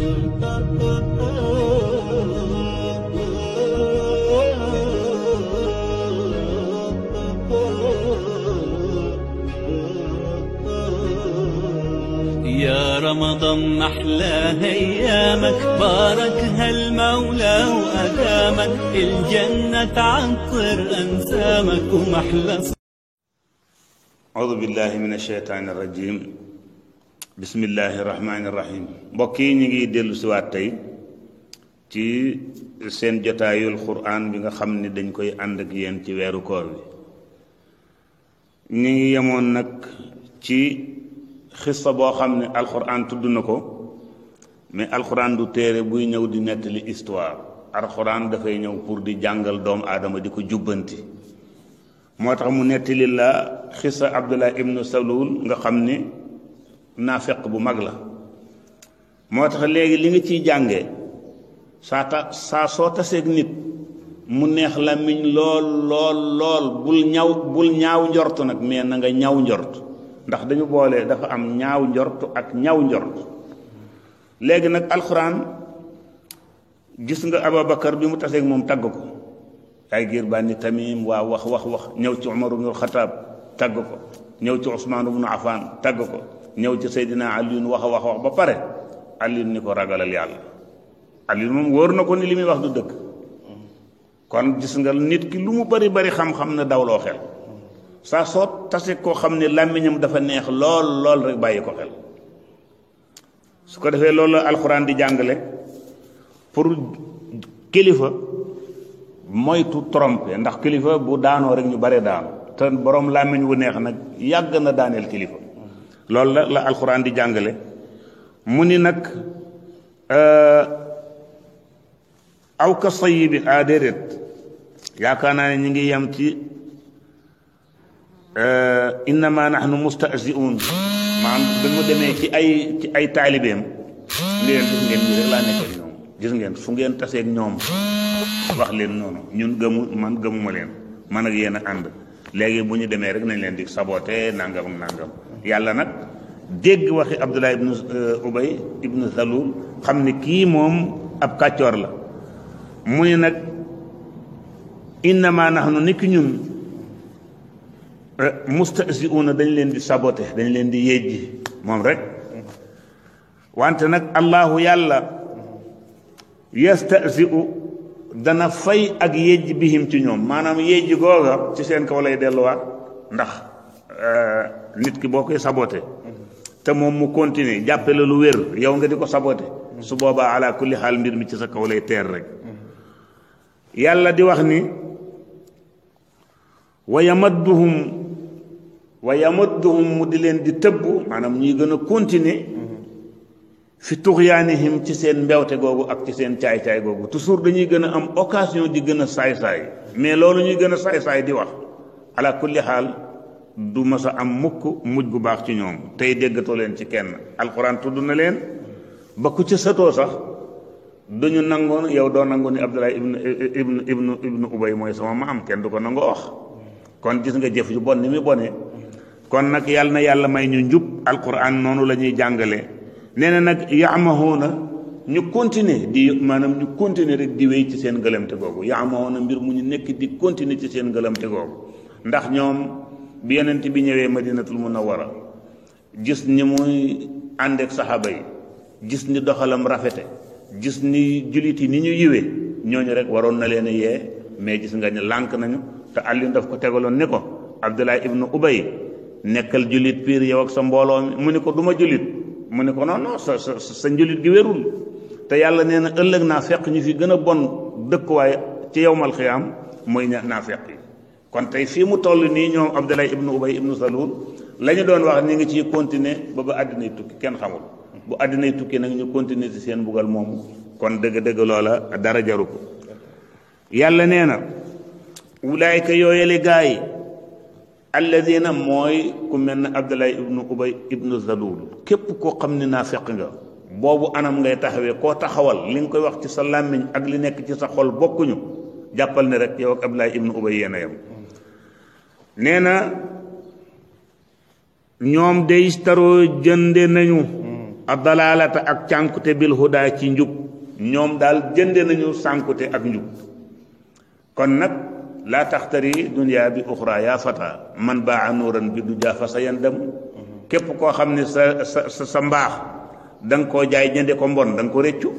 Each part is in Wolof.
يا رمضان أحلى أيامك باركها المولى وأدامك الجنة تعطر أنسامك ومحلى. أعوذ بالله من الشيطان الرجيم بسم الله الرحمن الرحيم. mbokk yi ñu ngi dellu si waat tey ci seen jotaayul Qur'an bi nga xam ne dañ koy ànd ak yéen ci weeru koor bi. ñu ngi yemoon nag ci xissa boo xam ne alxuraan tudd na ko, mais alxuraan du téere buy ñëw di nettali histoire. alxuraan dafay ñëw pour di jàngal doomu aadama di ko jubbanti. moo tax mu nettali la xissa Abdullah ibnu Salul nga xam ni naafeq bu mag la. moo tax léegi li nga ciy jàngee saa soo taseeg nit mu neex làmmiñ lool bul ñaaw njort nag, mais na nga ñaaw njort, ndax dañu boole dafa am ñaaw njort ak ñaaw njort. léegi nag alxuraan gis nga Ababakar bi mu taseeg moom tagg ko, ay giir bànni Tamim waa wax ñëw ci Umar ibnul Xataab tagg ko, ñëw ci Usmaan ibnu Affaan tagg ko, ñëw ci Seydina Aliyun wax ba pare Aliyun ni ko ragalal yàlla. Aliyun moom wóor na ko ni li muy wax du dëgg. kon gis nga nit ki lu mu bari xam-xam na dawloo xel. saa soo tase koo xam ne làmmiñam dafa neex lool rek bàyyi ko xel. su ko defee loolu la alxuraan di jàngale pour kilifa moytu trompe, ndax kilifa bu daanoo rek ñu bare daanu, te borom làmmiñ wu neex nag yàgg na daaneel kilifa. loolu la alxuraan di jàngale. mu ni nag aw ka sayyibin déedéet, yaakaar naa ne ñu ngi yem ci innama nahnu mustahzi'un. maanaam ba mu demee ci ay taalibeem li leen gis ngeen ñu rek laa nekk ak ñoom, gis ngeen fu ngeen taseeg ñoom wax leen noonu, ñun gëmuma leen, man ak yéen a ànd. léegi bu ñu demee rek nañ leen di saboté nangam ak nangam. yàlla nag dégg waxi Abdullah ibnu Ubay ibnu Salul xam ne kii moom ab kàccoor la. mu ne nag innama nahnu niki ñun mustahzi'una dañ leen di saboté, dañ leen di yejji moom rek. wante nag allahu yàlla yastahzi'u dana fay ak yejji bihim ci ñoom, maanaam yejji googa ci seen kaw lay delluwaat. ndax nit ki boo koy saboté te moom mu continuer jàppe la lu wér, yow nga di ko saboté, su boobaa ala kulli xaal mbir mi ci sa kaw lay teer rek. yàlla di wax ni wa yamadduhum mu di leen di tëbb, maanaam ñuy gën a continuer fi tuxyaanihim ci seen mbewte googu ak ci seen caay-caay googu. toujours dañuy gën a am occasion di gën a saay-saay, mais loolu ñuy gën a saay-saay di wax ala kulli xaal du mas a am mukk mujj gu baax ci ñoom. tey déggatoo leen ci kenn. alxuraan tudd na leen ba ku ci sëtoo sax duñu nangoon, yow doo nangu ni Abdullah ibnu Ubay mooy sama maam, kenn du ko nangoo wax. kon gis nga jëf ju bon ni muy bonee. kon nag yàlla na yàlla may ñu njub. alquran noonu la ñuy jàngale. nee na nag yaamahuuna ñu continuer maanaam ñu continuer rek di wéy ci seen gëlamte googu. yaamahuuna mbir mu ñu nekk di continuer ci seen gëlamte googu. ndax ñoom bi yonent bi ñëwee Madinatul Munawwara gis ni muy ànd ak saxaaba yi, gis ni doxalam rafete, gis ni jullit yi ni ñu yiwee, ñooñu rek waroon na leen a yee, mais gis nga ne lànk nañu. te Aliou daf ko tegaloon ni ko Abdullah ibnu Ubay nekkal jullit piir yow ak sa mbooloo mi. mu ni ko du ma jullit, mu ni ko non sa njullit gi wérul. te yàlla nee na ëllëg naa fekk ñu fi gën a bon dëkkuwaay ci yawmal xiyaam mooy naa fekk yi. kon tey fii mu toll nii ñoom Abdullah ibnu Ubay ibnu Salul la ñu doon wax ñu ngi ciy continuer ba àddinay tukki, kenn xamul bu àddinay tukki nag ñu continuer ci seen mbugal moomu. kon dëgg-dëgg loola dara jaru ko. yàlla nee na ulaayka yooyale gaa yi alladina mooy ku mel ne Abdullah ibnu Ubay ibnu Salul. képp koo xam ne naa fekk nga boobu anam ngay taxawee, koo taxawal li nga koy wax ci sa làmmiñ ak li nekk ci sa xol bokkuñu, jàppal ne rek yow ak Abdullah ibnu Ubay yéen a yem. nee na ñoom day istaroo jënde nañu ad-dalaalata ak cànkute bil hudaa ci njub ñoom daal jënde nañu sànkute ak njub kon nag laa taxtari dunya bi uxra yaa fata man baa nuuran bi du jaafa sa yandam képp koo xam ne sa mbaax da nga koo jaay jënde ko mbon da nga ko réccu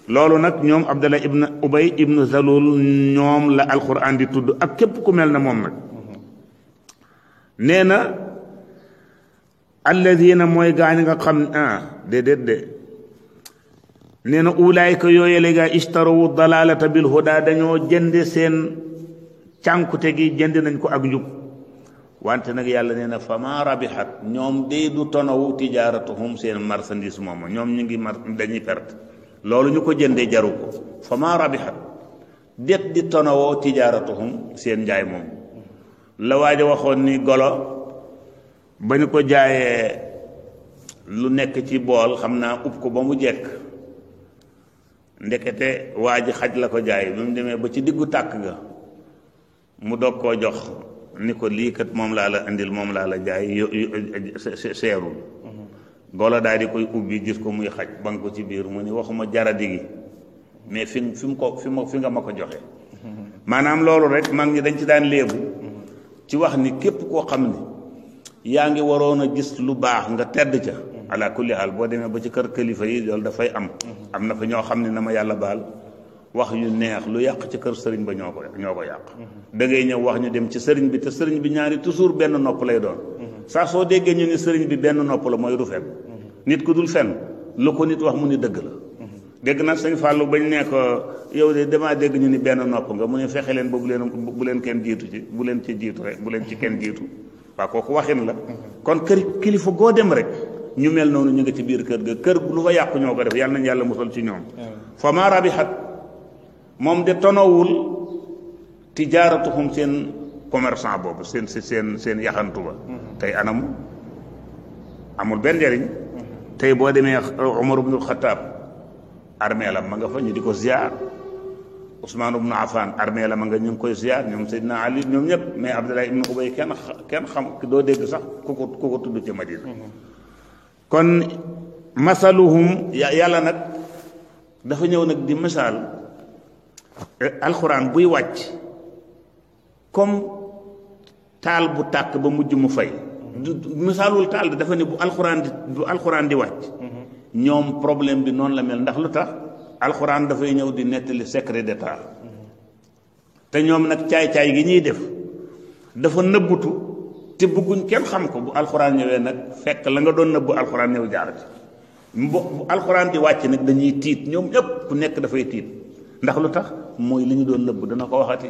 loolu nag ñoom Abdallah ibn Ubay ibn Salul ñoom la alquran di tudd ak képp ku mel na moom nag nee na alladina mooy gaañ nga xam déedéet de nee na ulaayka yooyele gaa ishtarawu dalalata bil huda dañoo jënde seen cànkute gi jënd nañ ko ak njub wante nag yàlla nee na fama rabixat ñoom day du tonawu tijaaratuhum seen marchandise mooma ñoom ñu ngi dañuy perte loolu ñu ko jëndee jaru ko fama rabixat det di tonawoo tijaaratuhum seen njaay moom la waaja waxoon ni golo ba ñu ko jaayee lu nekk ci bool xam naa ub ko ba mu jekk ndekete waa ji xaj la ko jaay bi mu demee ba ci diggu tàkk ga mu doog koo jox ni ko lii kat moom laa la indil moom laa la jaay seerul golo daal di koy ubbi gis ko muy xaj ba nga ko ci biir mu ni waxuma jaradi gi mais fi nga ma ko joxe maanaam loolu rek mag ñi dañ ci daan léebu ci wax ni képp koo xam ne yaa ngi waroon a gis lu baax nga tedd ca ala kulli haal boo demee ba ci kër kilifa yi loolu dafay am na fa ñoo xam ne na ma yàlla baal wax yu neex lu yàq ci kër sëriñ ba ñoo ko yàq da ngay ñëw wax ñu dem ci sëriñ bi te sëriñ bi ñaari toujours benn nopp lay doon saa soo déggee ñu ni sëriñ bi benn nopp la mooy du fen nit ku dul fen lu ko nit wax mu ni dëgg la dégg na sëñ Fallou bañ ne ko yow de damaa dégg ñu ni benn nopp nga mu ne fexe leen ba bu leen kenn jiitu ci bu leen ci jiitu rek bu leen ci kenn jiitu waaw kooku waxin la kon kër kilifa goo dem rek ñu mel noonu ñu nga ci biir kër ga kër lu fa yàqu ñoo ko def yàlla nañu yàlla musal ci ñoom fa ma rabihat moom de tonowul tijaaratuhum seen commerçant boobu seen yaxantu ba tey anam amul benn njariñ tey boo demee Umar ibnul Xattaab armée la ma nga fa ñu di ko ziar Ousmane ibnu Affan armée la ma nga ñu ngi koy ziar ñoom Seydina Ali ñoom ñëpp mais Abdallah ibnu Ubay kenn xam doo dégg sax ku ko tudd ci Madina kon masaluhum yàlla nag dafa ñëw nag di misaal alxuraan buy wàcc comme taal bu tàkk ba mujj mu fay misaalul taal bi dafa ne bu alxuraan di wàcc ñoom problème bi noonu la mel ndax lu tax alxuraan dafay ñëw di nettali secret d'état te ñoom nag caay-caay gi ñuy def dafa nëbbutu te bëgguñ kenn xam ko bu alxuraan ñëwee nag fekk la nga doon nëbbu alxuraan ñëw jaar ci bu alxuraan di wàcc nag dañuy tiit ñoom ñëpp ku nekk dafay tiit ndax lu tax mooy li ñu doon nëbbu dana ko waxati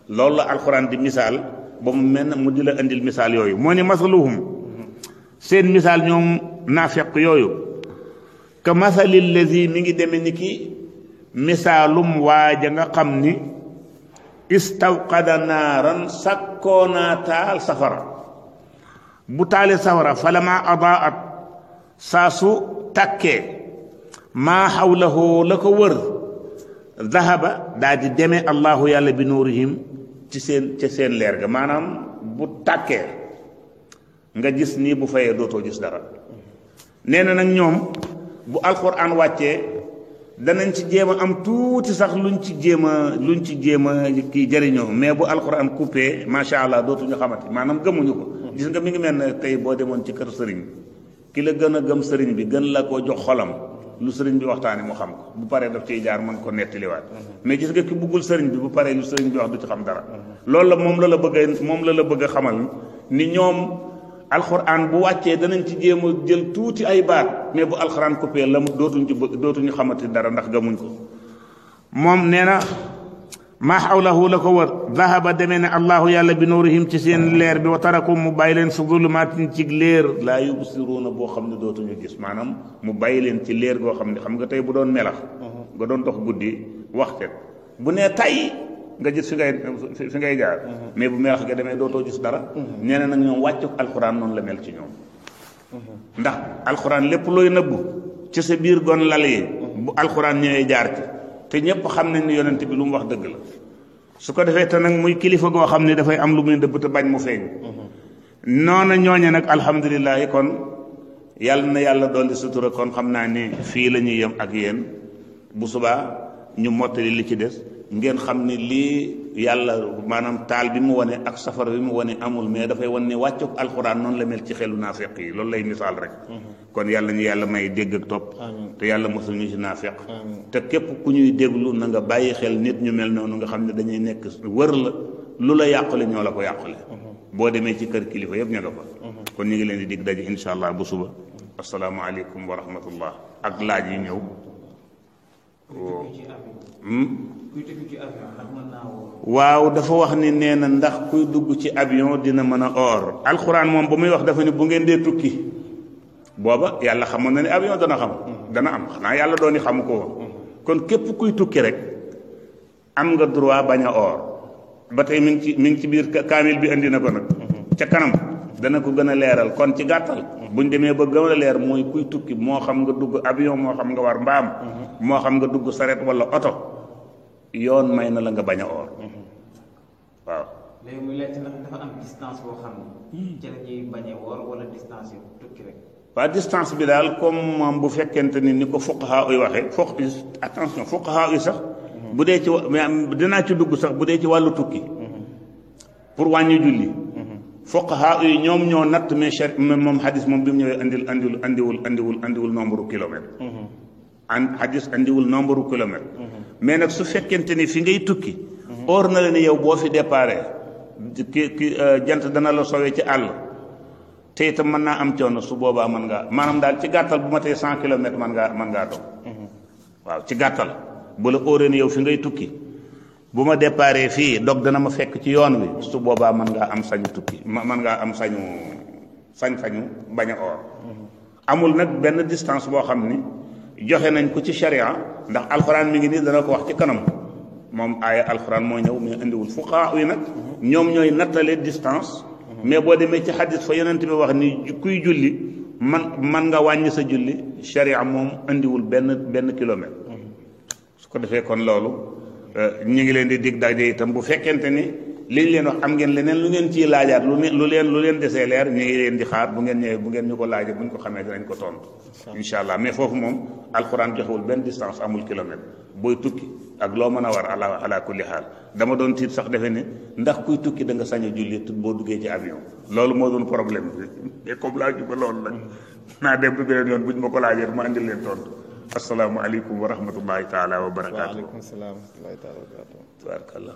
loolu la alxuraan di misaal ba mu mel mu di la indil misaal yooyu moo ne masaluhum seen misaal ñoom naafeq yooyu ka masalil lazi mi ngi deme ni ki misaalum waaja nga xam ni istawqada naaran sakkoonaa taal safara bu taale safara falama adaat saa su takkee maa xawlahu la ko wër dahaba daal di demee allahu yàlla bi nuurihim ci seen leer ga maanaam bu tàkkee nga gis nii bu fayee dootoo gis dara nee na nag ñoom bu alquran wàccee danañ ci jéem a am tuuti sax luñ ci jéem a kii jëriñoo mais bu alquran coupé macha allah dootuñu xamati maanaam gëmuñu ko gis nga mi ngi mel ne tey boo demoon ci kër sëriñ ki la gën a gëm sëriñ bi gën la koo jox xolam lu sëriñ bi waxtaane mu xam ko bu paree daf ciy jaar mën ko nettaliwaat mais gis nga ki buggul sëriñ bi bu paree lu sëriñ bi wax du ci xam dara loolu la moom la la bëgg a xamal ni ñoom alxuraan bu wàccee danañ ci jéem a jël tuuti ay baat mais bu alxuraan coupé la mu dootuñu xamati dara ndax gëmuñ ko moom nee na maa xawlahu la ko wër dahaba demee ne allahu yàlla bi nuurihim ci seen leer bi wa tarakum mu bàyyi leen fi zulumaatin ci leer laa yubsiruuna boo xam ne dootuñu gis maanaam mu bàyyi leen ci leer goo xam ne xam nga tey bu doon melax nga doon dox guddi waxte bu nee tay nga gis fi ngay jaar mais bu melax nga demee dootoo gis dara nee na nag ñoom wàccu alxuraan noonu la mel ci ñoom ndax alxuraan lépp looy nëbbu ci sa biir gon lal yi bu alxuraan ñëwee jaar ci te ñëpp xam nañ ni yonent bi lu mu wax dëgg la su ko defee te nag muy kilifa goo xam ne dafay am lu muy dëbb te bañ mu feeñ noona ñooñe nag alhamdulilah kon yàlla na yàlla dolli sutura kon xam naa ne fii la ñuy yem ak yéen bu subaa ñu mottali li ci des ngeen xam ne lii yàlla maanaam taal bi mu wane ak safara bi mu wane amul mais dafay wane ne wàccuk alxuraan noonu la mel ci xelu naafeq yi loolu lay misaal rek kon yàlla ñu yàlla may dégg ak topp te yàlla mosul ñu ci naafeq te képp ku ñuy déglu na nga bàyyi xel nit ñu mel noonu nga xam ne dañuy nekk wër la lu la yàqule ñoo la ko yàqule boo demee ci kër kilifa yëpp ña nga fa kon ñu ngi leen di dig daje insha allah bu suba asalaamaaleykum wa rahmatullah ak laaj yi ñëw waaw dafa wax ni nee na ndax kuy dugg ci avion dina mën a or alxuraan moom ba muy wax dafa ni bu ngeen dee tukki booba yàlla xamoon na ne avion dana am xanaa yàlla dooni xamu ko woon kon képp kuy tukki rek am nga droit bañ a or ba tey mi ngi ci biir kaamil bi indi na ko nag ca kanam dana ko gën a leeral kon ci gàttal buñ demee ba gën a leer mooy kuy tukki moo xam nga dugg avion moo xam nga war mbaam moo xam nga dugg saret wala oto yoon may na la nga bañ a or waaw léegi muy laajte ndax dafa am distance boo xam ne ci la ñuy bañ a woor wala distance yi tukki rek waaw distance bi daal comme moom bu fekkente ni ko fuqaha uy waxee attention fuqaha uy sax bu dee ci dinaa ci dugg sax bu dee ci wàllu tukki pour wàññi julli fuqaha yi ñoom ñoo natt mais moom hadis moom bi mu ñëwee andiwul nombre kilomètre hadis andiwul nombre kilomètre mais nag su fekkente ni fi ngay tukki or na la ni yow boo fi déparé ki jant dana la sowee ci àll te itam mën naa am coono su boobaa mën ngaa maanaam daal ci gàttal bu ma tee 100 kilomètres mën ngaa toog waaw ci gàttal bu la óoree ni yow fi ngay tukki bu ma déparé fii dog dana ma fekk ci yoon wi su boobaa mën ngaa am sañu tukki mën ngaa am sañ-sañu bañ a or amul nag benn distance boo xam ni joxe nañ ko ci sharia ndax alxuraan mi ngi nii dana ko wax ci kanam moom aaya alxuraan moo ñëw mais indiwul fuqahaa yi nag ñoom ñooy nattale distance mais boo demee ci xadis fa yonent bi wax ni kuy julli man nga wàññi sa julli sharia moom indiwul benn kilomètre su ko defee kon loolu ñu ngi leen di dig daje itam bu fekkente ni liñ leen wax am ngeen leneen lu ngeen ciy laajaat lu leen desee leer ñu ngi leen di xaar bu ngeen ñëwee bu ngeen ñu ko laajee bu ñu ko xamee dinañ ko tontu incha allah mais foofu moom alxuraan joxewul benn distance amul kilomètre booy tukki ak loo mën a war ala kulli xaal dama doon tiit sax defe ne ndax kuy tukki da nga sañ a julli boo duggee ci avion loolu moo doon problème bi mais comme laaju ba loolu nag naa dem ba beneen yoon bu ñu ma ko laajee ma andil leen tontu asalaamaaleykum wa rahmatullahi taala wa barakaatu. waaleykum salaam wa rahmatullahi taala wa barakaatu. tabarakallah.